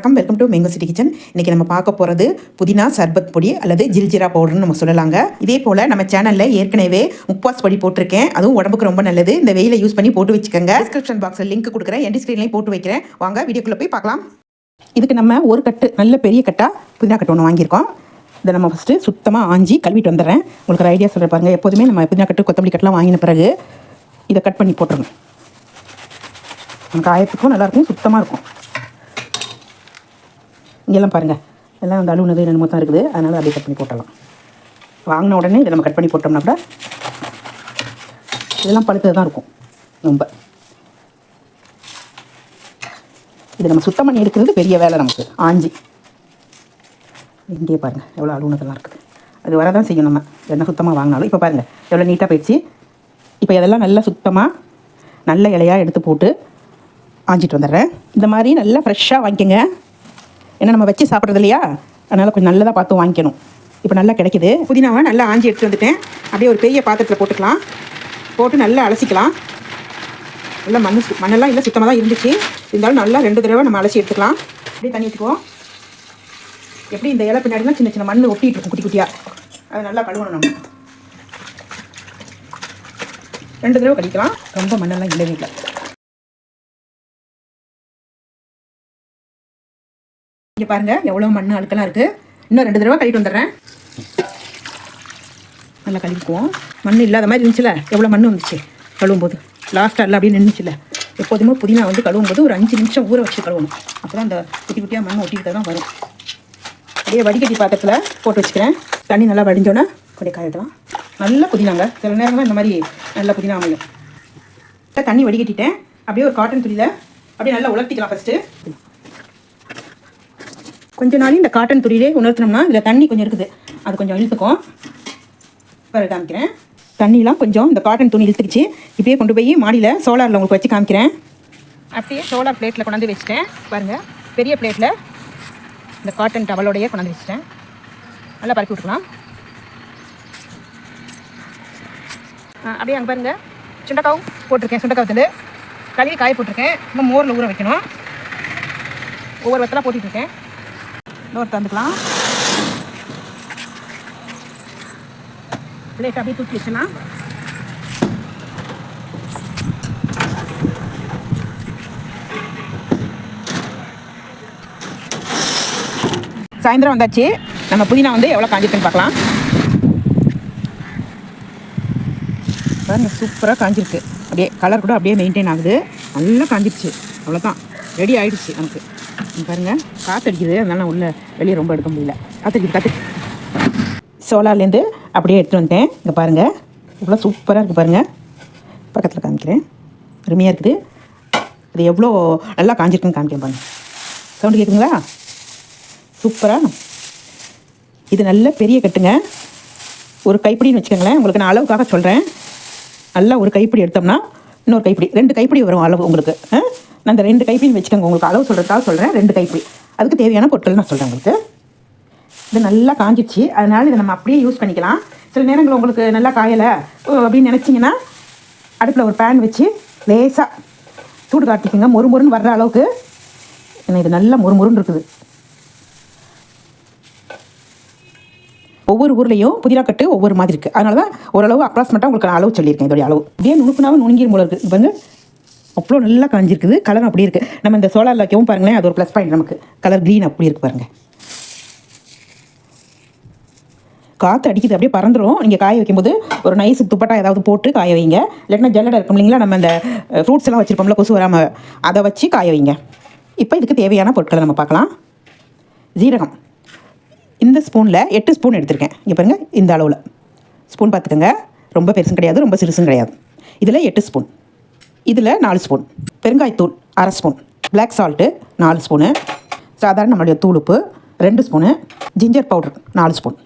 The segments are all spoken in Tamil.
வணக்கம், welcome to mango city kitchen. இன்றைக்கி நம்ம பார்க்க போகிறது புதினா சர்பத் பொடி அல்லது ஜில்ஜிரா பவுடர்னு நம்ம சொல்லலாங்க. இதே போல் நம்ம சேனலில் ஏற்கனவே முப்பாஸ் பொடி போட்டிருக்கேன். அதுவும் உடம்புக்கு ரொம்ப நல்லது. இந்த வெயிலை யூஸ் பண்ணி போட்டு வச்சுக்கோங்க. டிஸ்கிரிப்ஷன் பாக்ஸில் லிங்க் கொடுக்குறேன், எண்ட் ஸ்க்ரீன்லையும் போட்டு வைக்கிறேன். வாங்க வீடியோக்குள்ளே போய் பார்க்கலாம். இதுக்கு நம்ம ஒரு கட்டு நல்ல பெரிய கட்டாக புதினா கட்டு ஒன்று வாங்கியிருக்கோம். இதை நம்ம ஃபஸ்ட்டு சுத்தமாக ஆஞ்சி கழுவிட்டு வந்துடுறேன். உங்களுக்கு ஒரு ஐடியா சொல்கிற பாருங்கள். எப்போதுமே நம்ம புதினா கட்டு கொத்தமல்லி கட்டெலாம் வாங்கின பிறகு இதை கட் பண்ணி போட்டுருங்க. நமக்கு ஆயத்துக்கும் நல்லாயிருக்கும், சுத்தமாக இருக்கும். இங்கெல்லாம் பாருங்கள், எல்லாம் அந்த அழுவுனது ரெண்டு தான் இருக்குது. அதனால் அப்படியே கட் பண்ணி போட்டலாம். வாங்கின உடனே இதை நம்ம கட் பண்ணி போட்டோம்னா கூட இதெல்லாம் பழுத்தது தான் இருக்கும். ரொம்ப இது நம்ம சுத்தம் பண்ணி எடுக்கிறது பெரிய வேலை நமக்கு. ஆஞ்சி இங்கேயே பாருங்கள் எவ்வளோ அழுவுனதெல்லாம் இருக்குது. அது வரதான் செய்யும். நம்ம என்ன சுத்தமாக வாங்கினாலும் இப்போ பாருங்கள் எவ்வளோ நீட்டாக போயிடுச்சு. இப்போ இதெல்லாம் நல்லா சுத்தமாக நல்ல இலையாக எடுத்து போட்டு ஆஞ்சிட்டு வந்துடுறேன். இந்த மாதிரி நல்லா ஃப்ரெஷ்ஷாக வாங்கிக்கோங்க. ஏன்னா நம்ம வச்சு சாப்பிட்றது இல்லையா, அதனால் கொஞ்சம் நல்லதாக பார்த்து வாங்கிக்கணும். இப்போ நல்லா கிடைக்கிது. புதினாவை நல்லா ஆஞ்சி எடுத்து வந்துட்டேன். அப்படியே ஒரு பெரிய பாத்திரத்தில் போட்டுக்கலாம். போட்டு நல்லா அலசிக்கலாம். நல்லா மண்ணெல்லாம் இல்லை, சுத்தமாக தான் இருந்துச்சு. இருந்தாலும் நல்லா 2 தடவை நம்ம அலசி எடுத்துக்கலாம். அப்படியே தண்ணி ஊற்றிக்குவோம். எப்படி இந்த இலை பின்னாடிலாம் சின்ன சின்ன மண் ஒட்டிகிட்டு இருக்கும், குட்டி குட்டியாக. அதை நல்லா கழுவணும். நம்ம 2 தடவை கழிக்கலாம். ரொம்ப மண்ணெல்லாம் இல்லவே இல்லை. இங்கே பாருங்கள் எவ்வளோ மண் அழுக்கெல்லாம் இருக்குது. இன்னும் 2 தடவை கழுவிட்டு வந்துடுறேன். நல்லா கழுவிக்குவோம். மண் இல்லாத மாதிரி இருந்துச்சுல, எவ்வளோ மண் வந்துச்சு கழுவும் போது. லாஸ்ட்டாக எல்லாம் அப்படியே நின்றுச்சுல. எப்போதுமே புதினா வந்து கழுவும் போது ஒரு 5 நிமிஷம் ஊற வச்சு கழுவணும். அப்போ தான் அந்த குட்டி குட்டியாக மண் ஒட்டிக்கிட்டு தான் வரும். அப்படியே வடிகட்டி பாத்திரத்தில் போட்டு வச்சுக்கிறேன். தண்ணி நல்லா வடிஞ்சோன்னே அப்படியே காயிடலாம். நல்ல புதினாங்க. சில நேரங்கள் இந்த மாதிரி நல்ல புதினா அமையும். தண்ணி வடிகட்டிட்டேன். அப்படியே ஒரு காட்டன் துணியில் அப்படியே நல்லா உலர்த்திக்கலாம். ஃபஸ்ட்டு கொஞ்ச நாள் இந்த காட்டன் துணியிலே உணர்த்தினோம்னா இதில் தண்ணி கொஞ்சம் இருக்குது, அது கொஞ்சம் இழுத்துக்கும். பிறகு காமிக்கிறேன். தண்ணிலாம் கொஞ்சம் இந்த காட்டன் துணி இழுத்துக்குச்சு. இப்படியே கொண்டு போய் மாடியில் சோலாரில் உங்களுக்கு வச்சு காமிக்கிறேன். அப்படியே சோலார் பிளேட்டில் கொண்டாந்து வச்சுட்டேன். பாருங்கள், பெரிய பிளேட்டில் இந்த காட்டன் டவலோடையே கொண்டாந்து வச்சுட்டேன். நல்லா பரப்பி விட்டுக்கலாம். அப்படியே அங்கே பாருங்கள், சுண்டக்காவும் போட்டிருக்கேன். சுண்டக்காவத்தில் கழுவி காய போட்டிருக்கேன். இன்னும் மோரில் ஊற வைக்கணும். ஒவ்வொரு வத்தலாக போட்டுட்ருக்கேன். இன்னொரு தந்துக்கலாம். பிளேட் அப்படியே தூக்கி வச்சுலாம். சாயந்தரம் வந்தாச்சு. நம்ம புதினா வந்து எவ்வளோ காஞ்சிருக்குன்னு பார்க்கலாம். பாருங்க, சூப்பராக காஞ்சிருக்கு. அப்படியே கலர் கூட அப்படியே மெயின்டைன் ஆகுது. நல்லா காஞ்சிருச்சு. அவ்வளோதான், ரெடி ஆகிடுச்சு நமக்கு. பாருங்கள், காற்றடிக்குது. அதனால நான் உள்ளே வெளியே ரொம்ப எடுக்க முடியல. காற்று சோலார்லேருந்து அப்படியே எடுத்துகிட்டு வந்துட்டேன். இங்கே பாருங்கள் எவ்வளோ சூப்பராக இருக்குது. பாருங்கள், பக்கத்தில் காமிக்கிறேன். அருமையாக இருக்குது. இது எவ்வளோ நல்லா காஞ்சிருக்குன்னு காமிக்கிறேன். பாருங்கள், சவுண்டு கேட்குதுங்களா? சூப்பராக. இது நல்ல பெரிய கட்டுங்க. ஒரு கைப்பிடின்னு வச்சுக்கோங்களேன். உங்களுக்கு நான் அளவுக்காக சொல்கிறேன். நல்லா ஒரு கைப்பிடி எடுத்தோம்னா இன்னொரு கைப்பிடி, 2 கைப்பிடி வரும் அளவு உங்களுக்கு. நான் இந்த 2 கைப்பிடின்னு வச்சுக்கோங்க. உங்களுக்கு அளவு சொல்கிறதுக்காக சொல்கிறேன். 2 கைப்பிடி. அதுக்கு தேவையான பொருட்கள் நான் சொல்கிறேன் உங்களுக்கு. இது நல்லா காஞ்சிச்சு. அதனால் இதை நம்ம அப்படியே யூஸ் பண்ணிக்கலாம். சில நேரங்கள் உங்களுக்கு நல்லா காயலை அப்படின்னு நினச்சிங்கன்னா அடுப்பில் ஒரு பேன் வச்சு லேசாக சூடு காட்டிக்கோங்க. மொறுன்னு வர்ற அளவுக்கு. ஏன்னா இது நல்லா மொறுன்னு இருக்குது. ஒவ்வொரு ஊர்லேயும் புதினா கட்டு ஒவ்வொரு மாதிரி இருக்குது. அதனால தான் ஓரளவு அப்ராக்சிமேட்டாக உங்களுக்கு நான் அளவு சொல்லியிருக்கேன். இதோடைய அளவு அப்படியே நுணுக்குனாவும் நுணுங்கிற மூலம் இருக்குது. பாருங்க, அவ்வளோ நல்லா காஞ்சிருக்குது. கலர் அப்படியே இருக்குது. நம்ம இந்த சோலாரில் வைக்கவும் பாருங்களேன், அது ஒரு ப்ளஸ் பாயிண்ட் நமக்கு. கலர் க்ரீன் அப்படி இருக்குது பாருங்கள். காற்று அடிக்குது, அப்படியே பறந்துடும். நீங்கள் காய வைக்கும்போது ஒரு நைஸ் துப்பட்டா ஏதாவது போட்டு காய வைங்க. இல்லைன்னா ஜல்லடை இருக்கும் இல்லைங்களா, நம்ம இந்த ஃப்ரூட்ஸ் எல்லாம் வச்சுருப்போம்ல, கொசு வராமல், அதை வச்சு காய வைங்க. இப்போ இதுக்கு தேவையான பொருட்களை நம்ம பார்க்கலாம். ஜீரகம் இந்த ஸ்பூனில் 8 ஸ்பூன் எடுத்திருக்கேன். இங்கே பாருங்கள், இந்த அளவில் ஸ்பூன் பார்த்துக்கோங்க. ரொம்ப பெருசும் கிடையாது, ரொம்ப சிறுசும் கிடையாது. இதில் 8 ஸ்பூன். இதில் 4 ஸ்பூன் பெருங்காயத்தூள், 1/2 ஸ்பூன் பிளாக் சால்ட்டு, 4 ஸ்பூனு சாதாரண நம்மளுடைய தூளுப்பு, 2 ஸ்பூனு ஜிஞ்சர் பவுடர், 4 ஸ்பூன்.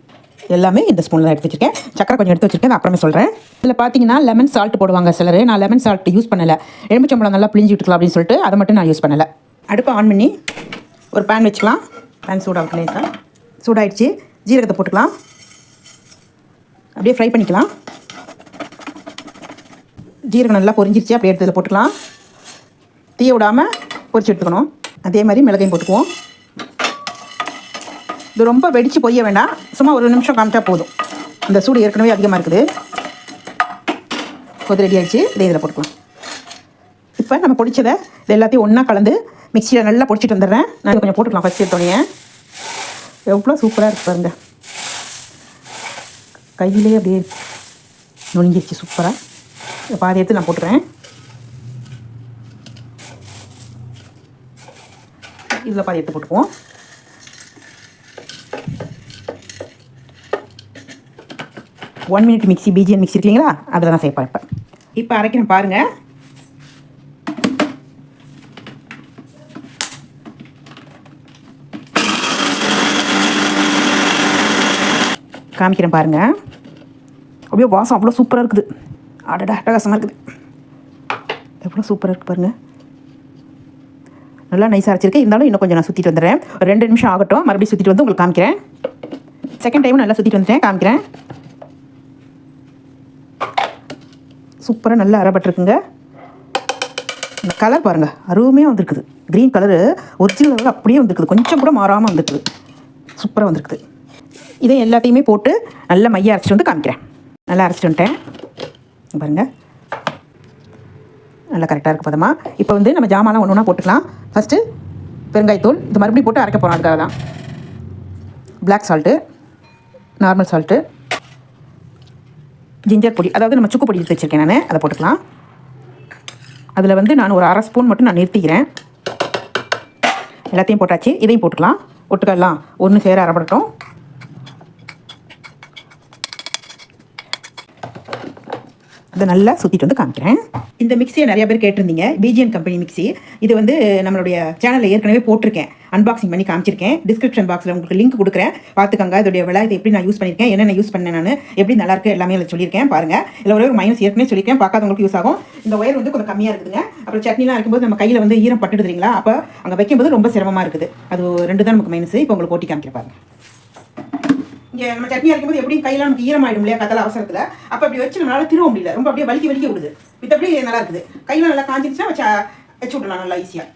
எல்லாமே இந்த ஸ்பூனில் தான் எடுத்து வச்சுருக்கேன். சக்கரை கொஞ்சம் எடுத்து வச்சுருக்கேன், அப்புறமே சொல்கிறேன். இதில் பார்த்தீங்கன்னா லெமன் சால்ட் போடுவாங்க சிலர். நான் லெமன் சால்ட் யூஸ் பண்ணலை. எலுமிச்சம்பழம் நல்லா பிழிஞ்சு விட்டுக்கலாம் அப்படின்னு சொல்லிட்டு அதை மட்டும் நான் யூஸ் பண்ணலை. அடுப்பை ஆன் பண்ணி ஒரு பேன் வச்சுக்கலாம். பேன் சூடாகலாம் சார். சூடாயிடுச்சு. ஜீரகத்தை போட்டுக்கலாம். அப்படியே ஃப்ரை பண்ணிக்கலாம். ஜீரகம் நல்லா பொரிஞ்சிருச்சு. அப்படியே எடுத்து இதில் போட்டுக்கலாம். தீய விடாமல் பொரிச்சு எடுத்துக்கணும். அதே மாதிரி மிளகையும் போட்டுக்குவோம். இது ரொம்ப வெடித்து பொய்ய வேண்டாம், சும்மா ஒரு நிமிஷம் காமிச்சா போதும். இந்த சூடு ஏற்கனவே அதிகமாக இருக்குது. கொதி ரெடி ஆகிடுச்சு. இதே இதில் போட்டுக்கலாம். இப்போ நம்ம பொடிச்சதை இது எல்லாத்தையும் ஒன்றா கலந்து மிக்சியில் நல்லா பொடிச்சிட்டு வந்துடுறேன். நான் கொஞ்சம் போட்டுக்கலாம். ஃபஸ்ட் எடுத்தோடனே எவ்வளோ சூப்பராக இருக்குது பாருங்கள். கையிலே அப்படியே நுழைஞ்சிருச்சு சூப்பராக. பாதி எடுத்து நான் போட்டுறேன். இதில் பாதி எடுத்து போட்டுக்குவோம். ஒன் மினிட் மிக்ஸி, பிஜிஎன் மிக்ஸி இருக்குங்களா, அதில் தான் சேர்ப்பேன். இப்போ அரைக்கிறேன் பாருங்கள். காமிக்கிறேன் பாருங்கள். அப்படியே வாசம் அவ்வளோ சூப்பராக இருக்குது. அடடா அட்டகாசமாக இருக்குது. எவ்வளோ சூப்பராக இருக்குது பாருங்கள். நல்லா நைஸாக அரைச்சிருக்கேன். இருந்தாலும் இன்னும் கொஞ்சம் நான் சுற்றிட்டு வந்துடுறேன். ஒரு 2 நிமிஷம் ஆகட்டும். மறுபடியும் சுற்றிட்டு வந்து உங்களுக்கு காமிக்கிறேன். செகண்ட் டைம் நல்லா சுற்றிட்டு வந்துட்டேன், காமிக்கிறேன். சூப்பராக நல்லா அரைப்பட்டிருக்குங்க. இந்த கலர் பாருங்கள், அருமையாக வந்துருக்குது. க்ரீன் கலரு ஒரிஜினல் கலர் அப்படியே வந்துருக்குது. கொஞ்சம் கூட மாறாமல் வந்துருக்குது. சூப்பராக வந்துருக்குது. இதை எல்லாத்தையுமே போட்டு நல்லா மைய அரைச்சிட்டு வந்து காமிக்கிறேன். நல்லா அரைச்சிட்டு வந்துட்டேன் பாருங்கள். நல்லா கரெக்டாக இருக்குது பதமா. இப்போ வந்து நம்ம ஜாமான்லாம் ஒன்று ஒன்றா போட்டுக்கலாம். ஃபஸ்ட்டு பெருங்காயத்தூள் இது மறுபடியும் போட்டு அரைக்க போகிறோம். அதுக்காக தான் black salt, normal salt, ginger பொடி, அதாவது நம்ம சுக்கு பொடி எடுத்து வச்சுருக்கேன் நான், அதை போட்டுக்கலாம். அதில் வந்து நான் ஒரு 1/2 ஸ்பூன் மட்டும் நான் நிறுத்திக்கிறேன். எல்லாத்தையும் போட்டாச்சு. இதையும் போட்டுக்கலாம். ஒட்டுக்கலாம் ஒன்று சேர அரைப்படட்டும். அதை நல்லா சுற்றிட்டு வந்து காமிக்கிறேன். இந்த மிக்சியை நிறைய பேர் கேட்டிருந்தீங்க. பிஜிஎன் கம்பெனி மிக்சி. இது வந்து நம்மளுடைய சேனலில் ஏற்கனவே போட்டிருக்கேன், அன்பாக்சிங் பண்ணி காமிச்சிருக்கேன். டிஸ்கிரிப்ஷன் பாக்ஸில் உங்களுக்கு லிங்க் கொடுக்குறேன், பார்த்துக்கோங்க. இதோடைய விலை, இதை எப்படி நான் யூஸ் பண்ணியிருக்கேன், என்னென்ன யூஸ் பண்ணேன், நான் எப்படி நல்லாயிருக்கு எல்லாமே அதில் சொல்லியிருக்கேன் பாருங்கள். இதில் ஒரு மைனஸ் ஏற்கனவே சொல்லியிருக்கேன், பார்க்காதவங்களுக்கு யூஸ் ஆகும். இந்த ஒயர் வந்து கொஞ்சம் கம்மியாக இருக்குதுங்க. அப்புறம் சட்னிலாம் இருக்கும்போது நம்ம கையில் வந்து ஈரம் பட்டுடுறீங்களா, அப்போ அங்கே வைக்கும்போது ரொம்ப சிரமமாக இருக்குது. அது 2 தான் நமக்கு மைனஸ். இப்போ உங்களுக்கு ஓட்டி காமிக்கிறேன் பாருங்கள். இங்கே நம்ம சட்னி அரைக்கும்போது எப்படியும் கையெல்லாம் நமக்கு ஈரமாயிடும் இல்லையா, கத்தல அவசரத்தில். அப்போ அப்படி வச்சு நம்மளால திரும்ப முடியல, ரொம்ப அப்படியே வலிக்க விடுது. மற்றபடி நல்லா இருக்குது. கையெல்லாம் நல்லா காஞ்சிருச்சுன்னா வச்சு விடலாம் நல்லா ஈஸியாக.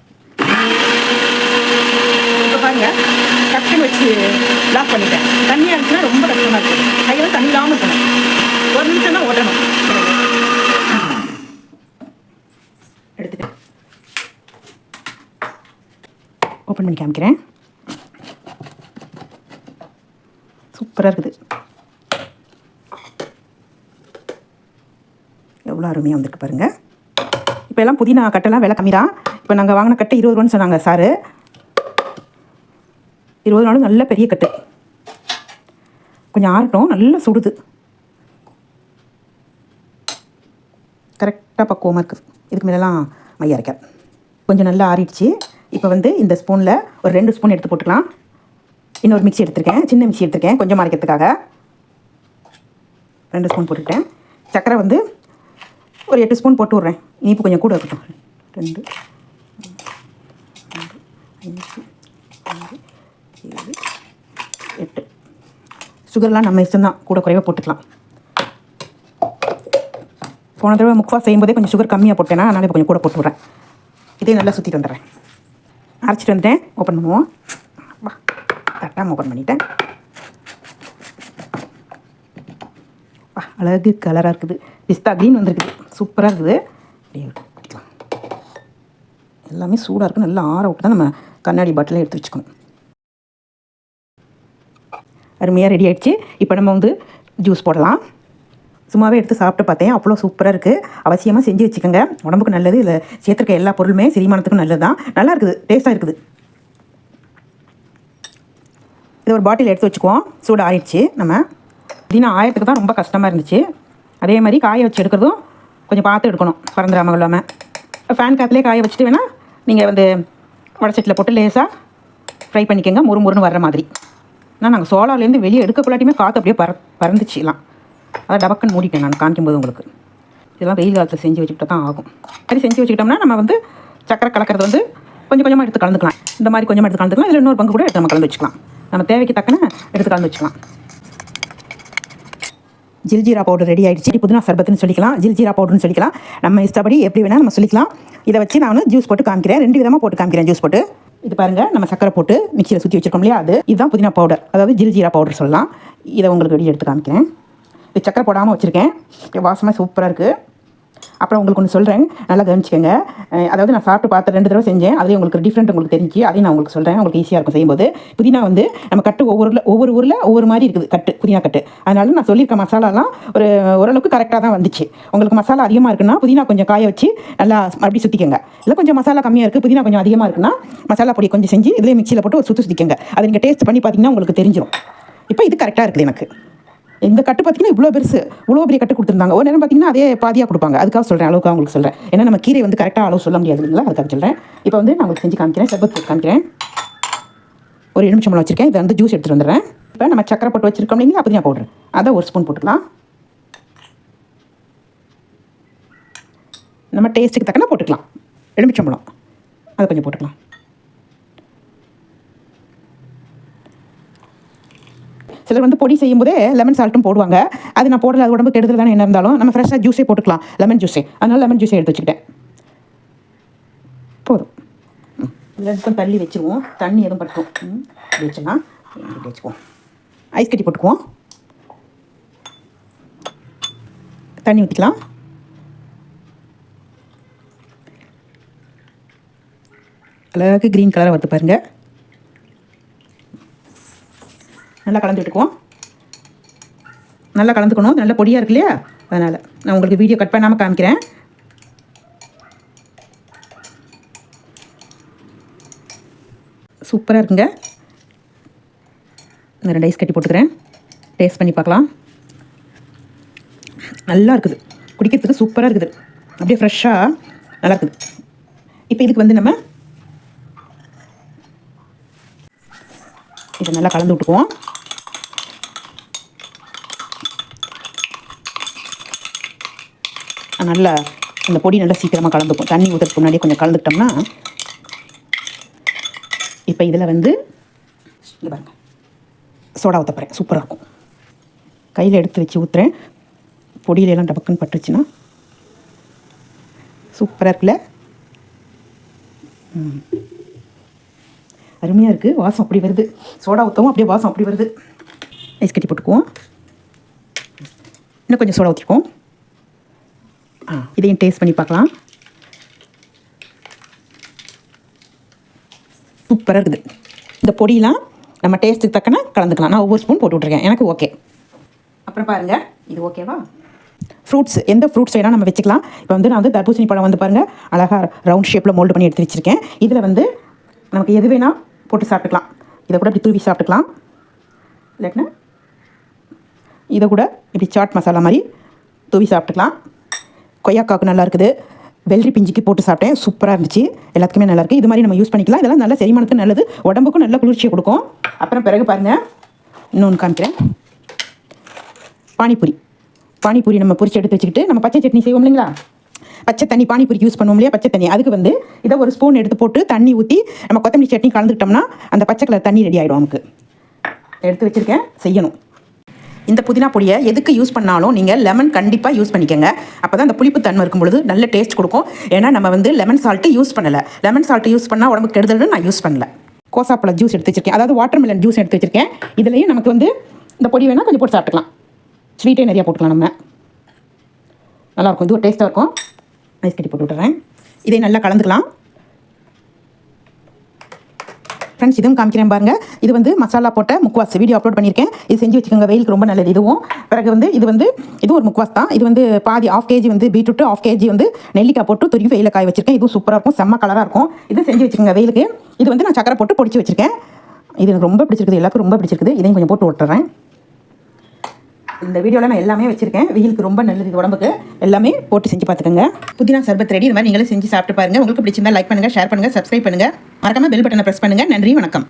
இப்போ பாருங்க, டக்குன்னு வச்சு லாக் பண்ணிட்டேன். தண்ணியாக இருந்துச்சுன்னா ரொம்ப கஷ்டமாக இருக்குது. கையெல்லாம் தண்ணி இல்லாமல் இருக்கணும். 1 நிமிஷம் தான் ஓட்டணும். எடுத்துட்டு ஓப்பன் பண்ணி காமிக்கிறேன். சூப்பராக இருக்குது. எவ்வளோ அருமையாக வந்துருக்கு பாருங்கள். இப்போ எல்லாம் புதினா கட்டெல்லாம் விலை கம்மி தான். இப்போ நாங்கள் வாங்கின கட்டு 20 ரூபான்னு சொன்னாங்க சாரு. 20 நாளும் நல்ல பெரிய கட்டு. கொஞ்சம் ஆறட்டும். நல்லா சுடுது. கரெக்டாக பக்குவமாக இருக்குது. இதுக்கு மேலெலாம் மைய அரைக்க கொஞ்சம் நல்லா ஆறிடுச்சு. இப்போ வந்து இந்த ஸ்பூனில் ஒரு 2 ஸ்பூன் எடுத்து போட்டுக்கலாம். இன்னொரு மிக்ஸி எடுத்துருக்கேன், சின்ன மிக்ஸி எடுத்துருக்கேன் கொஞ்சம் அரைக்கிறதுக்காக. 2 ஸ்பூன் போட்டுக்கிட்டேன். சர்க்கரை வந்து ஒரு 8 ஸ்பூன் போட்டு விட்றேன். இனிப்பு கொஞ்சம் கூட இருக்கட்டும். 2, 5, 6, 7, 8. சுகர்லாம் நம்ம இஷ்டம்தான், கூட குறைவாக போட்டுக்கலாம். போன தடவை முக்ஃபா செய்யும்போதே கொஞ்சம் சுகர் கம்மியாக போட்டேன்னா, அதனால் இப்போ கொஞ்சம் கூட போட்டு விட்றேன். இதே நல்லா சுற்றிட்டு வந்துடுறேன். அரைச்சிட்டு வந்துட்டேன். ஓப்பன் பண்ணுவோம். வா, கரெக்டாக ஓப்பன் பண்ணிட்டேன். வா, அழகு கலராக இருக்குது. பிஸ்தா க்ரீன் வந்துருக்குது. சூப்பராக இருக்குது. அப்படியே குடிக்கலாம். எல்லாமே சூடாக இருக்குது. நல்லா ஆற விட்டு தான் நம்ம கண்ணாடி பாட்டிலில் எடுத்து வச்சுக்கணும். அருமையாக ரெடி ஆகிடுச்சு. இப்போ நம்ம வந்து ஜூஸ் போடலாம். சும்மாவே எடுத்து சாப்பிட்டு பார்த்தேன், அவ்வளோ சூப்பராக இருக்குது. அவசியமாக செஞ்சு வச்சுக்கோங்க. உடம்புக்கு நல்லது. இதில் சேர்த்துருக்க எல்லா பொருளுமே செரிமானத்துக்கும் நல்லது தான். நல்லா இருக்குது, டேஸ்ட்டாக இருக்குது. இது ஒரு பாட்டில் எடுத்து வச்சுக்குவோம். சூடு ஆயிடுச்சு. நம்ம புதினா ஆயிரத்துக்கு தான் ரொம்ப கஷ்டமாக இருந்துச்சு. அதே மாதிரி காய வச்சு எடுக்கிறதும் கொஞ்சம் பார்த்து எடுக்கணும், பறந்துடாமல் இல்லாமல். ஃபேன் காற்றுலேயே காய வச்சுட்டு வேணால் நீங்கள் வந்து வடச்சட்டில் போட்டு லேசாக ஃப்ரை பண்ணிக்கோங்க, முறுமுறுன்னு வர்ற மாதிரி. ஆனால் நாங்கள் சோளாலேருந்து வெளியே எடுக்கக்குள்ளாட்டியுமே காற்று அப்படியே பறந்துச்சுலாம். அதை டபக்குன்னு மூடிட்டேன் நான் காமிக்கும்போது உங்களுக்கு. இதெல்லாம் வெயில் காலத்தில் செஞ்சு வச்சுக்கிட்ட தான் ஆகும். சரி, செஞ்சு வச்சுக்கிட்டோம்னா நம்ம வந்து சக்கரை கலக்கிறது வந்து கொஞ்சம் கொஞ்சமாக எடுத்து கலந்துக்கலாம். இந்த மாதிரி கொஞ்சமாக எடுத்து கலந்துக்கலாம். இதில் இன்னொரு பங்கு கூட எடுத்து நம்ம கலந்து வச்சுக்கலாம். நம்ம தேவைக்கு தக்கன எடுத்து கலந்து வச்சுக்கலாம். ஜில்ஜீரா பவுடர் ரெடி ஆகிடுச்சு. புதினா சர்பத்துன்னு சொல்லிக்கலாம், ஜில்ஜீரா பவுடர்னு சொல்லிக்கலாம். நம்ம இஷ்டப்படி எப்படி வேணால் நம்ம சொல்லிக்கலாம். இதை வச்சு நான் ஜூஸ் போட்டு காமிக்கிறேன். 2 விதமாக போட்டு காமிக்கிறேன் ஜூஸ் போட்டு. இது பாருங்கள், நம்ம சக்கரை போட்டு மிக்சியில் சுற்றி வச்சுருக்கோம் இல்லையா, இதுதான் புதினா பவுடர், அதாவது ஜீரா பவுடர் சொல்லலாம். இதை உங்களுக்கு வெளியே எடுத்து காமிக்கிறேன். இது சக்கரை போடாமல் வச்சுருக்கேன், வாசமாக சூப்பராக இருக்குது. அப்புறம் உங்களுக்கு ஒன்று சொல்கிறேன், நல்லா கவனிச்சிக்கோங்க. அதாவது நான் சாப்பிட்டு பார்த்து 2 தடவை செஞ்சேன், அதுலேயும் உங்களுக்கு டிஃப்ரெண்ட் உங்களுக்கு தெரிஞ்சு, அதையும் நான் உங்களுக்கு சொல்கிறேன். உங்களுக்கு ஈஸியாக இருக்கும் செய்யும்போது. புதினா வந்து நம்ம கட்டு ஒவ்வொரு ஊரில் ஒவ்வொரு மாதிரி இருக்குது கட்டு, புதினா கட்டு. அதனால நான் சொல்லியிருக்க மசாலாலாம் ஓரளவுக்கு கரெக்டாக தான் வந்துச்சு. உங்களுக்கு மசாலா அதிகமாக இருக்குன்னா புதினா கொஞ்சம் காய வச்சு நல்லா அப்படி சுற்றிக்கங்க. இல்லை கொஞ்சம் மசாலா கம்மியாக இருக்குது, புதினா கொஞ்சம் அதிகமாக இருக்குன்னா மசாலா பொடி கொஞ்சம் செஞ்சு இதிலே மிக்சியில் போட்டு ஒரு சுற்றிக்கங்க. அதை நீங்கள் டேஸ்ட் பண்ணி பார்த்தீங்கன்னா உங்களுக்கு தெரிஞ்சிடும். இப்போ இது கரெக்டாக இருக்குது எனக்கு. இந்த கட்டு பார்த்தீங்கன்னா இவ்வளோ பெருசு, இவ்வளோ பெரிய கட்டு கொடுத்துருந்தாங்க. ஒரு நேரம் பார்த்தீங்கன்னா அதே பாதியாக கொடுப்பாங்க. அதுக்காக சொல்கிறேன், அளவுக்காக உங்களுக்கு சொல்கிறேன். ஏன்னா நம்ம கீரை வந்து கரெக்டாக அளவு சொல்ல முடியாது இல்லைங்களா, அதுக்காக சொல்கிறேன். இப்போ வந்து நான் உங்களுக்கு செஞ்சு காமிக்கிறேன், சர்பத் போட்டு காமிக்கிறேன். ஒரு எலுமிச்சம்பழம் வச்சுருக்கேன், இதை வந்து ஜூஸ் எடுத்துகிட்டு வந்துடுறேன். இப்போ நம்ம சக்கரை போட்டு வச்சுருக்கோம் இல்லைங்களா, புதினா பவுடர், அதை 1 ஸ்பூன் போட்டுக்கலாம். நம்ம டேஸ்ட்டுக்கு தக்கன போட்டுக்கலாம். எலுமிச்சம்பழம் அதை கொஞ்சம் போட்டுக்கலாம். சிலர் வந்து பொடி செய்யும்போதே லெமன் சால்ட்டும் போடுவாங்க. அது நான் போடல, அது உடம்பு கெடுதல் தானே என்ன இருந்தாலும். நம்ம ஃப்ரெஷ்ஷாக ஜூஸே போட்டுக்கலாம், லெமன் ஜூஸே. அதனால் லெமன் ஜூஸே எடுத்து வச்சுக்கிட்டேன். போதும். இதில் தள்ளி வச்சுருவோம், தண்ணி எதுவும் பட்டுக்கும். இப்படி வச்சுக்கலாம், இப்படி வச்சுக்குவோம். ஐஸ் கட்டி போட்டுக்குவோம். தண்ணி ஊற்றிக்கலாம். அழகாக க்ரீன் கலராக வருது பாருங்கள். நல்லா கலந்து விட்டுக்குவோம். நல்லா கலந்துக்கணும், நல்ல பொடியாக இருக்கு இல்லையா, அதனால் நான் உங்களுக்கு வீடியோ கட் பண்ணாமல் காமிக்கிறேன். சூப்பராக இருக்குங்க. இந்த 2 ஐஸ் கட்டி போட்டுக்கிறேன், டேஸ்ட் பண்ணி பார்க்கலாம். நல்லா இருக்குது, குடிக்கிறதுக்கு சூப்பராக இருக்குது, அப்படியே ஃப்ரெஷ்ஷாக நல்லா இருக்குது. இப்போ இதுக்கு வந்து நம்ம இதை நல்லா கலந்து விட்டுக்குவோம். நல்லா இந்த பொடி நல்லா சீக்கிரமாக கலந்துக்கும். தண்ணி ஊற்றுறதுக்கு முன்னாடியே கொஞ்சம் கலந்துக்கிட்டோம்னா. இப்போ இதில் வந்து இது பாருங்க, சோடா ஊற்றப்பறேன், சூப்பராக இருக்கும். கையில் எடுத்து வச்சு ஊற்றுறேன், பொடியிலெல்லாம் டபக்குன்னு பட்டுச்சுன்னா சூப்பராக இருக்குல்ல. அருமையாக இருக்குது, வாசம் அப்படி வருது. சோடா ஊற்றவும் அப்படியே வாசம் அப்படி வருது. ஐஸ் கட்டி போட்டுக்குவோம். இன்னும் கொஞ்சம் சோடா ஊற்றிக்குவோம். இதையும் டேஸ்ட் பண்ணி பார்க்கலாம். சூப்பராக இருக்குது. இந்த பொடியெலாம் நம்ம டேஸ்ட்டுக்கு தக்கன கலந்துக்கலாம். நான் ஒவ்வொரு ஸ்பூன் போட்டு விட்ருக்கேன், எனக்கு ஓகே. அப்புறம் பாருங்கள், இது ஓகேவா? ஃப்ரூட்ஸ், எந்த ஃப்ரூட்ஸ் வேணால் நம்ம வச்சுக்கலாம். இப்போ வந்து நான் வந்து தர்பூசணி பழம் வந்து பாருங்கள், அழகாக ரவுண்ட் ஷேப்பில் மோல்டு பண்ணி எடுத்து வச்சுருக்கேன். இதில் வந்து நமக்கு எது வேணால் போட்டு சாப்பிட்டுக்கலாம். இதை கூட இப்படி தூவி சாப்பிட்டுக்கலாம், இல்லைன்னா இதை கூட இப்படி சாட் மசாலா மாதிரி தூவி சாப்பிட்டுக்கலாம். கொய்யாக்காவுக்கு நல்லா இருக்குது, வெள்ளரி பிஞ்சிக்கு போட்டு சாப்பிட்டேன், சூப்பராக இருந்துச்சு. எல்லாத்துக்குமே நல்லாயிருக்கு. இது மாதிரி நம்ம யூஸ் பண்ணிக்கலாம். இதெல்லாம் நல்ல செரிமானத்துக்கு நல்லது, உடம்புக்கும் நல்ல குளிர்ச்சியை கொடுக்கும். அப்புறம் பிறகு பாருங்கள், இன்னொன்று காமிக்கிறேன். பானிபூரி நம்ம பொரிச்சு எடுத்து வச்சுக்கிட்டு நம்ம பச்சை சட்னி செய்வோம் இல்லைங்களா, பச்சை தண்ணி பானிபூரிக்கு யூஸ் பண்ணுவோம் இல்லையா, பச்சை தண்ணி. அதுக்கு வந்து இதை 1 ஸ்பூன் எடுத்து போட்டு தண்ணி ஊற்றி நம்ம கொத்தமல்லி சட்னி கலந்துக்கிட்டோம்னா அந்த பச்சை கலர் தண்ணி ரெடி ஆகிடும். நமக்கு எடுத்து வச்சுருக்கேன், செய்யணும். இந்த புதினா பொடியை எதுக்கு யூஸ் பண்ணாலும் நீங்கள் லெமன் கண்டிப்பாக யூஸ் பண்ணிக்கோங்க. அப்போ தான் அந்த புளிப்பு தன்மை இருக்கும்பொழுது நல்ல டேஸ்ட் கொடுக்கும். ஏன்னா நம்ம வந்து லெமன் சால்ட்டு யூஸ் பண்ணலை. லெமன் சால்ட்டு யூஸ் பண்ணால் உடம்புக்கு கெடுதல்னு நான் யூஸ் பண்ணல. கோசாப்பழ ஜூஸ் எடுத்து வச்சுருக்கேன், அதாவது வாட்டர்மெலன் ஜூஸ் எடுத்து வச்சுருக்கேன். இதுலேயும் நமக்கு வந்து இந்த பொடி வேணால் கொஞ்சம் போட்டு சாப்பிட்டுக்கலாம். ஸ்வீட்டே நிறையா போட்டுக்கலாம், நம்ம நல்லாயிருக்கும், இது ஒரு டேஸ்ட்டாக இருக்கும். ஐஸ் கட்டி போட்டு விட்டுறேன். இதை நல்லா கலந்துக்கலாம். ஃப்ரெண்ட்ஸ், இதுவும் காமிக்கிறேன் பாருங்கள். இது வந்து மசாலா போட்ட முக்வாஸ் வீடியோ அப்லோட் பண்ணியிருக்கேன். இது செஞ்சு வச்சுக்கோங்க, வெயிலுக்கு ரொம்ப நல்லது. இதுவும் பிறகு வந்து இது ஒரு முக்வாஸ் தான். இது வந்து பாதி 1/2 kg வந்து பீட்ரூட், 1/2 kg வந்து நெல்லிக்காய் போட்டு துருவி வெயில காய வச்சிருக்கேன். இதுவும் சூப்பராக இருக்கும், செம்ம கலராக இருக்கும். இது செஞ்சு வச்சுக்கோங்க வெயிலுக்கு. இது வந்து நான் சக்கரை போட்டு பொடிச்சு வச்சுருக்கேன். இது எனக்கு ரொம்ப பிடிச்சிருக்குது, எல்லாருக்கும் ரொம்ப பிடிச்சிருக்குது. இதையும் கொஞ்சம் போட்டு விட்டுறேன். இந்த வீடியோவில் நான் எல்லாமே வச்சுருக்கேன், வெயிலுக்கு ரொம்ப நல்லது, இது உடம்புக்கு. எல்லாமே போட்டு செஞ்சு பார்த்துக்கோங்க. புதினா சர்பத் ரெடி. இந்த மாதிரி நீங்களே செஞ்சு சாப்பிட்டு பாருங்கள். உங்களுக்கு பிடிச்சிருந்தா லைக் பண்ணுங்கள், ஷேர் பண்ணுங்கள், சப்ஸ்கிரைப் பண்ணுங்கள். மறக்காம பெல் பட்டனை ப்ரெஸ் பண்ணுங்கள். நன்றி, வணக்கம்.